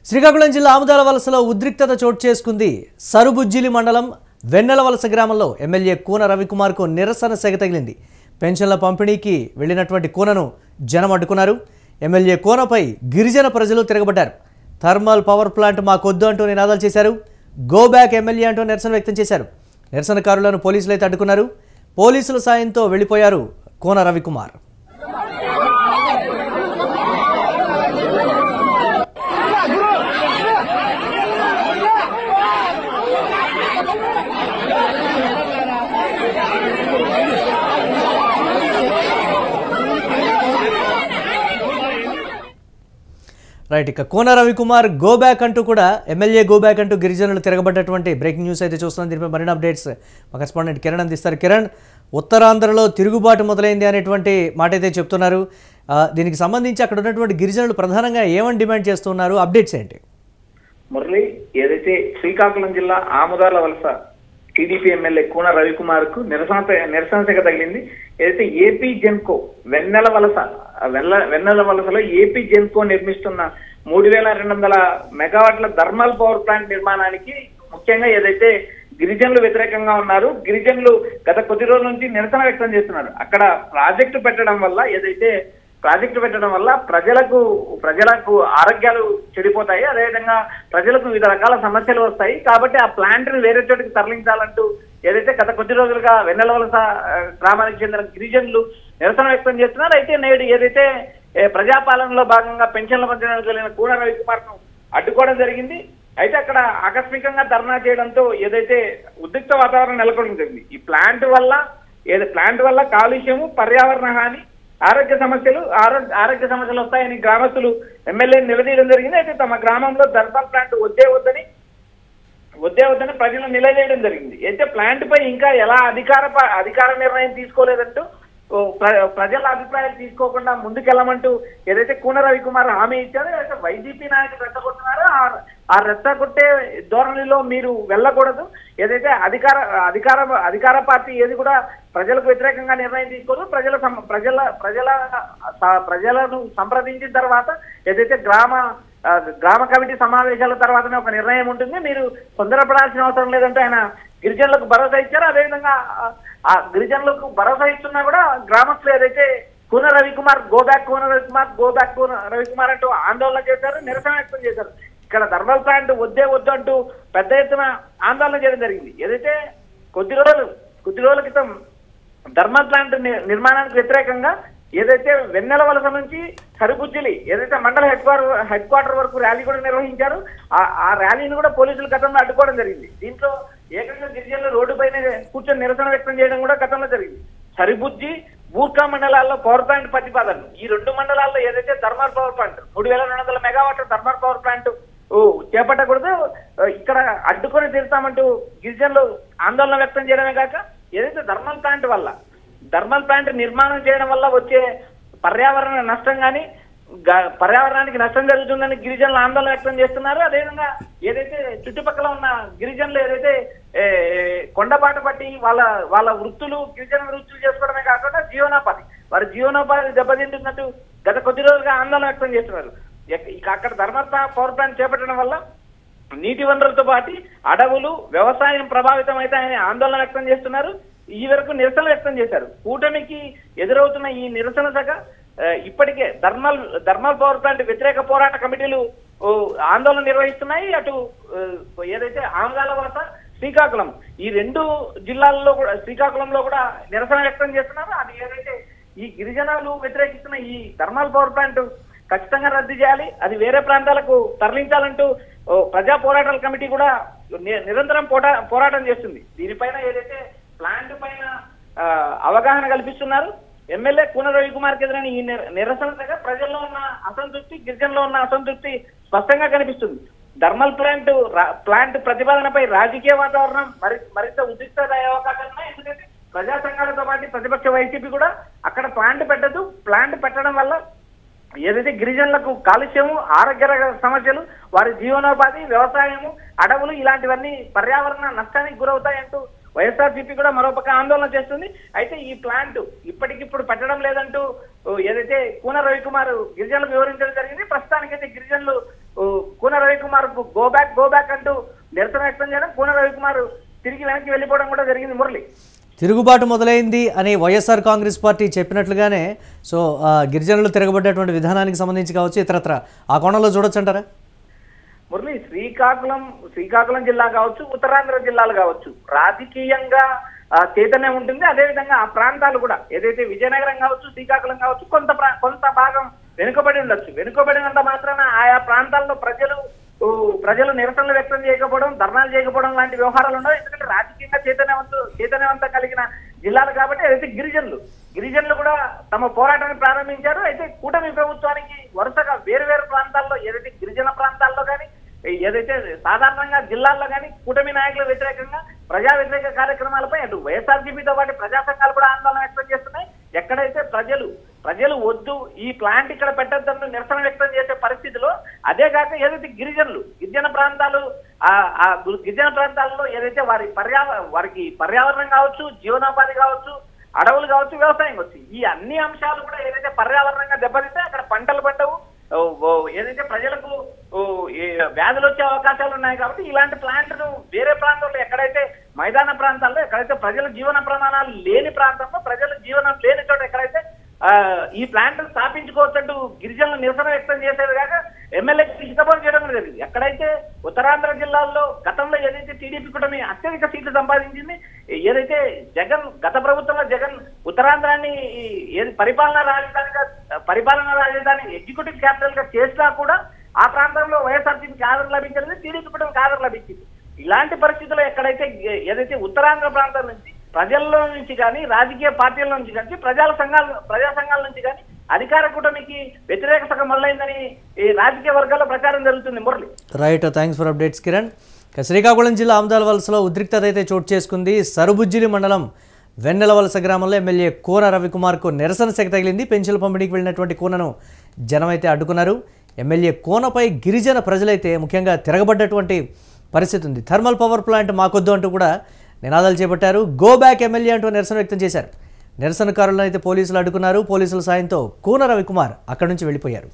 శ్రీకాకుళం జిల్లా ఆముదాల వలసలో ఉద్రిక్తత చోటు చేసుకుంది. సరుబుజ్జిలి మండలం వెన్నెల వలస గ్రామంలో ఎమ్మెల్యే కూన రవికుమార్కు నిరసన సెగ తగిలింది. పెన్షన్ల పంపిణీకి వెళ్లినటువంటి కూనను జనం అడ్డుకున్నారు. ఎమ్మెల్యే కూనపై గిరిజన ప్రజలు తిరగబడ్డారు. థర్మల్ పవర్ ప్లాంట్ మాకొద్దు అంటూ నినాదాలు చేశారు. గో బ్యాక్ ఎమ్మెల్యే అంటూ నిరసన వ్యక్తం చేశారు. నిరసనకారులను పోలీసులు అయితే అడ్డుకున్నారు. పోలీసుల సాయంతో వెళ్లిపోయారు కూన రవికుమార్. రైట్, ఇక కూన రవికుమార్ గో బ్యాక్ అంటూ కూడా ఎమ్మెల్యే గో బ్యాక్ అంటూ గిరిజనులు తిరగబడ్డటువంటి బ్రేకింగ్ న్యూస్ అయితే చూస్తున్నాం. దీనిపై మరిన్ని అప్డేట్స్ మా కరెస్పాండెంట్ కిరణ్ అందిస్తారు. కిరణ్, ఉత్తరాంధ్రలో తిరుగుబాటు మొదలైంది అనేటువంటి మాట అయితే చెప్తున్నారు. దీనికి సంబంధించి అక్కడ ఉన్నటువంటి గిరిజనులు ప్రధానంగా ఏమని డిమాండ్ చేస్తున్నారు? అప్డేట్స్ ఏంటి? మురళి, ఏదైతే శ్రీకాకుళం జిల్లా ఆముదాల వలస టీడీపీ ఎమ్మెల్యే కూన రవికుమార్ కు నిరసన సెగ తగిలింది. ఏదైతే ఏపీ జెన్కో వెన్నెల వలసలో ఏపీ జెన్కో నిర్మిస్తున్న 3200 మెగావాట్ల థర్మల్ పవర్ ప్లాంట్ నిర్మాణానికి ముఖ్యంగా ఏదైతే గిరిజనులు వ్యతిరేకంగా ఉన్నారు, గిరిజనులు గత కొద్ది రోజుల నుంచి నిరసన వ్యక్తం చేస్తున్నారు. అక్కడ ప్రాజెక్టు పెట్టడం వల్ల ప్రజలకు ఆరోగ్యాలు చెడిపోతాయి, అదేవిధంగా ప్రజలకు వివిధ రకాల సమస్యలు వస్తాయి. కాబట్టి ఆ ప్లాంట్ ని వేరే చోటికి తరలించాలంటూ ఏదైతే గత కొద్ది రోజులుగా వెన్నెల వలస గ్రామానికి చెందిన గిరిజనులు నిరసన వ్యక్తం చేస్తున్నారు. అయితే నేడు ఏదైతే ప్రజాపాలనలో భాగంగా పెన్షన్ల పంచడానికి వెళ్ళిన కూన రవికుమార్ ను అడ్డుకోవడం జరిగింది. అయితే అక్కడ ఆకస్మికంగా ధర్నా చేయడంతో ఏదైతే ఉద్రిక్త వాతావరణం నెలకొంటుంది. ఈ ప్లాంట్ వల్ల కాలుష్యము, పర్యావరణ హాని, ఆరోగ్య సమస్యలు వస్తాయని గ్రామస్తులు ఎమ్మెల్యేని నిలదీయడం జరిగింది. అయితే తమ గ్రామంలో థర్మల్ ప్లాంట్ వద్దే వద్దని ప్రజలు నిలదీయడం జరిగింది. అయితే ప్లాంట్ పై ఇంకా ఎలా అధికార నిర్ణయం తీసుకోలేదంటూ ప్రజల అభిప్రాయాలు తీసుకోకుండా ముందుకెళ్ళమంటూ ఏదైతే కూన రవికుమార్ హామీ ఇచ్చారో, అయితే వైసీపీ నాయకులు రెచ్చగొట్టున్నారో ఆ రెచ్చగొట్టే ధోరణిలో మీరు వెళ్ళకూడదు. ఏదైతే అధికార పార్టీ ఏది కూడా ప్రజలకు వ్యతిరేకంగా నిర్ణయం తీసుకోదు. ప్రజలను సంప్రదించిన తర్వాత ఏదైతే గ్రామ కమిటీ సమావేశాల తర్వాతనే ఒక నిర్ణయం ఉంటుంది. మీరు తొందరపడాల్సిన అవసరం లేదంటే ఆయన గిరిజనులకు భరోసా ఇచ్చారు. అదేవిధంగా ఆ గిరిజనులకు భరోసా ఇస్తున్నా కూడా గ్రామస్తులు ఏదైతే కూన రవికుమార్ గో బ్యాక్ కూన రవికుమార్ అంటూ ఆందోళన చేశారు, నిరసన వ్యక్తం చేశారు. ఇక్కడ థర్మల్ ప్లాంట్ వద్దు అంటూ పెద్ద ఎత్తున ఆందోళన చేయడం జరిగింది. ఏదైతే కొద్ది రోజుల క్రితం థర్మల్ ప్లాంట్ నిర్మాణానికి వ్యతిరేకంగా ఏదైతే వెన్నెల వలస నుంచి సరుబుజ్జిలి ఏదైతే మండల హెడ్ క్వార్టర్ వరకు ర్యాలీ కూడా నిర్వహించారు. ఆ ర్యాలీని కూడా పోలీసులు గతంలో అడ్డుకోవడం జరిగింది. దీంట్లో ఏకంగా గిరిజనులు రోడ్డుపైనే కూర్చొని నిరసన వ్యక్తం చేయడం కూడా గతంలో జరిగింది. సరిబుజ్జి, బూర్కా మండలాల్లో పవర్ ప్లాంట్ ప్రతిపాదనలు, ఈ 2 మండలాల్లో ఏదైతే థర్మల్ పవర్ ప్లాంట్ 3200 మెగావాట్ల థర్మల్ పవర్ ప్లాంట్ చేపట్టకూడదు, ఇక్కడ అడ్డుకొని తీరుతామంటూ గిరిజనులు ఆందోళన వ్యక్తం చేయడమే కాక ఏదైతే థర్మల్ ప్లాంట్ నిర్మాణం చేయడం వల్ల వచ్చే పర్యావరణ నష్టం కానీ పర్యావరణానికి నష్టం జరుగుతుందని గిరిజనులు ఆందోళన వ్యక్తం చేస్తున్నారు. అదేవిధంగా ఏదైతే చుట్టుపక్కల ఉన్న గిరిజనులు ఏదైతే కొండబాట పట్టి వాళ్ళ గిరిజన వృత్తులు చేసుకోవడమే కాకుండా వారి జీవనోపాధి దెబ్బతింటున్నట్టు గత కొద్ది రోజులుగా ఆందోళన వ్యక్తం చేస్తున్నారు. ఇక అక్కడ థర్మల్ పవర్ ప్లాంట్ చేపట్టడం వల్ల నీటి వనరులతో పాటు అడవులు, వ్యవసాయం ప్రభావితం అవుతాయని ఆందోళన వ్యక్తం చేస్తున్నారు. ఈ వరకు నిరసన వ్యక్తం చేశారు. కూటమికి ఎదురవుతున్న ఈ నిరసన సగ ఇప్పటికే థర్మల్ పవర్ ప్లాంట్ వ్యతిరేక పోరాట కమిటీలు ఆందోళన నిర్వహిస్తున్నాయి. అటు ఏదైతే ఆముదాల వలస, శ్రీకాకుళం, ఈ 2 జిల్లాల్లో కూడా శ్రీకాకుళంలో కూడా నిరసన వ్యక్తం చేస్తున్నారు. అది ఏదైతే ఈ గిరిజనులు వ్యతిరేకిస్తున్న ఈ థర్మల్ పవర్ ప్లాంట్ ఖచ్చితంగా రద్దు చేయాలి, అది వేరే ప్రాంతాలకు తరలించాలంటూ ప్రజా పోరాటాల కమిటీ కూడా నిరంతరం పోరాటం చేస్తుంది. దీనిపైన ఏదైతే ప్లాంట్ పైన అవగాహన కల్పిస్తున్నారు. ఎమ్మెల్యే కూన రవికుమార్కి ఎదురైన ఈ నిరసన ప్రజల్లో ఉన్న అసంతృప్తి, గిరిజనులో ఉన్న అసంతృప్తి స్పష్టంగా కనిపిస్తుంది. థర్మల్ ప్లాంట్ ప్రతిపాదనపై రాజకీయ వాతావరణం మరింత ఉద్రిక్తత అయ్యే అవకాశాలు ఉన్నాయి. ఎందుకంటే ప్రజా సంఘాలతో పాటు ప్రతిపక్ష వైసీపీ కూడా అక్కడ ప్లాంట్ పెట్టదు. ప్లాంట్ పెట్టడం వల్ల ఏదైతే గిరిజనులకు కాలుష్యము, ఆరోగ్య సమస్యలు, వారి జీవనోపాధి, వ్యవసాయము, అడవులు ఇలాంటివన్నీ పర్యావరణ నష్టానికి గురవుతాయంటూ వైఎస్ఆర్సీపీ కూడా మరోపక్క ఆందోళన చేస్తుంది. అయితే ఈ ప్లాంట్ ఇప్పటికిప్పుడు పెట్టడం లేదంటూ ఏదైతే కూన రవికుమార్ గిరిజనులకు వివరించడం జరిగింది. ప్రస్తుతానికైతే గిరిజనులు కూన రవికుమార్ రవికుమార్ గో బ్యాక్ అంటూ నిరసన వ్యక్తం చేయడం, కూన రవికుమార్ తిరిగి వెనక్కి వెళ్ళిపోవడం కూడా జరిగింది మురళి. తిరుగుబాటు మొదలైంది అని వైఎస్ఆర్ కాంగ్రెస్ పార్టీ చెప్పినట్లుగానే సో గిరిజనులు తిరగబడ్డటువంటి విధానానికి సంబంధించి కావచ్చు, ఇతరత్ర ఆ కోణంలో చూడొచ్చు అంటారా? మురళి, శ్రీకాకుళం జిల్లా కావచ్చు, ఉత్తరాంధ్ర జిల్లాలు కావచ్చు, రాజకీయంగా చైతన్యం ఉంటుంది. అదేవిధంగా ఆ ప్రాంతాలు కూడా ఏదైతే విజయనగరం కావచ్చు, శ్రీకాకుళం కావచ్చు, కొంత భాగం వెనుకబడి ఉండొచ్చు. వెనుకబడినంత మాత్రాన ఆయా ప్రాంతాల్లో ప్రజలు నిరసనలు వ్యక్తం చేయకపోవడం, ధర్నాలు చేయకపోవడం లాంటి వ్యవహారాలు ఉండవు. ఎందుకంటే రాజకీయంగా చైతన్యవంతం కలిగిన జిల్లాలు కాబట్టి ఏదైతే గిరిజనులు కూడా తమ పోరాటాన్ని ప్రారంభించారు. అయితే కూటమి ప్రభుత్వానికి వరుసగా వేరు ప్రాంతాల్లో ఏదైతే గిరిజన ప్రాంతాల్లో కానీ, ఏదైతే సాధారణంగా జిల్లాల్లో కానీ కూటమి నాయకుల వ్యతిరేకంగా ప్రజా వ్యతిరేక కార్యక్రమాలపై అటు వైఎస్ఆర్సీపీతో పాటు ప్రజా సంఘాలు కూడా ఆందోళన వ్యక్తం చేస్తున్నాయి. ఎక్కడైతే ప్రజలు వద్దు, ఈ ప్లాంట్ ఇక్కడ పెట్టద్దని నిరసన వ్యక్తం చేసే పరిస్థితిలో, అదే కాక ఏదైతే గిరిజన ప్రాంతాల్లో ఏదైతే వారికి పర్యావరణం కావచ్చు, జీవనోపాధి కావచ్చు, అడవులు కావచ్చు, వ్యవసాయం కావచ్చు, ఈ అన్ని అంశాలు కూడా ఏదైతే పర్యావరణంగా దెబ్బతింటే అక్కడ పంటలు పండవు, ఏదైతే ప్రజలకు వ్యాధులు వచ్చే అవకాశాలు ఉన్నాయి. కాబట్టి ఇలాంటి ప్లాంట్ను వేరే ప్రాంతాల్లో ఎక్కడైతే మైదాన ప్రాంతాల్లో, ఎక్కడైతే ప్రజల జీవన ప్రమాణాలు లేని ప్రాంతంలో, ప్రజల జీవనం లేని చోట ఎక్కడైతే ఈ ప్లాంట్ స్థాపించుకోవచ్చంటూ గిరిజనులు నిరసన వ్యక్తం చేసేది కాక ఎమ్మెల్యేకి హితబోధ చేయడం కూడా జరిగింది. ఎక్కడైతే ఉత్తరాంధ్ర జిల్లాల్లో గతంలో ఏదైతే టీడీపీ కూటమి అత్యధిక సీట్లు సంపాదించింది, ఏదైతే గత ప్రభుత్వంలో జగన్ ఉత్తరాంధ్రాన్ని పరిపాలనా రాజధాని ఎగ్జిక్యూటివ్ క్యాపిటల్ గా చేసినా కూడా ఆ ప్రాంతంలో వైఎస్ఆర్సీపీకి ఆదరణ లభించలేదు, టీడీపీ కూటమికి ఆదరణ లభించింది. ఇలాంటి పరిస్థితుల్లో ఎక్కడైతే ఏదైతే ఉత్తరాంధ్ర ప్రాంతం నుంచి ప్రజల్లో నుంచి కానీ, రాజకీయ పార్టీల నుంచి కానీ, ప్రజా సంఘాల నుంచి కానీ అధికార కూటమికి వ్యతిరేక సగం మొదలైందని ఈ రాజకీయ వర్గాల్లో ప్రచారం జరుగుతుంది Murali. Right, thanks for updates Kiran. Srikakulam జిల్లా ఆమదాల వలసలో ఉద్రిక్తత అయితే చోటు చేసుకుంది. సరుబుజ్జిలి మండలం వెన్నెల వలస గ్రామంలో ఎమ్మెల్యే కూన రవికుమార్కు నిరసన సెగ తగిలింది. పెన్షన్ల పంపిణీకి వెళ్ళినటువంటి కూనను జనం అయితే అడ్డుకున్నారు. ఎమ్మెల్యే కూనపై గిరిజన ప్రజలైతే ముఖ్యంగా తిరగబడ్డటువంటి పరిస్థితి ఉంది. థర్మల్ పవర్ ప్లాంట్ మాకొద్దు అంటూ కూడా నినాదాలు చేపట్టారు. గో బ్యాక్ ఎమ్మెల్యే అంటూ నిరసన వ్యక్తం చేశారు. నిరసనకారులను అయితే పోలీసులు అడ్డుకున్నారు. పోలీసుల సాయంతో కూన రవికుమార్ అక్కడి నుంచి వెళ్ళిపోయారు.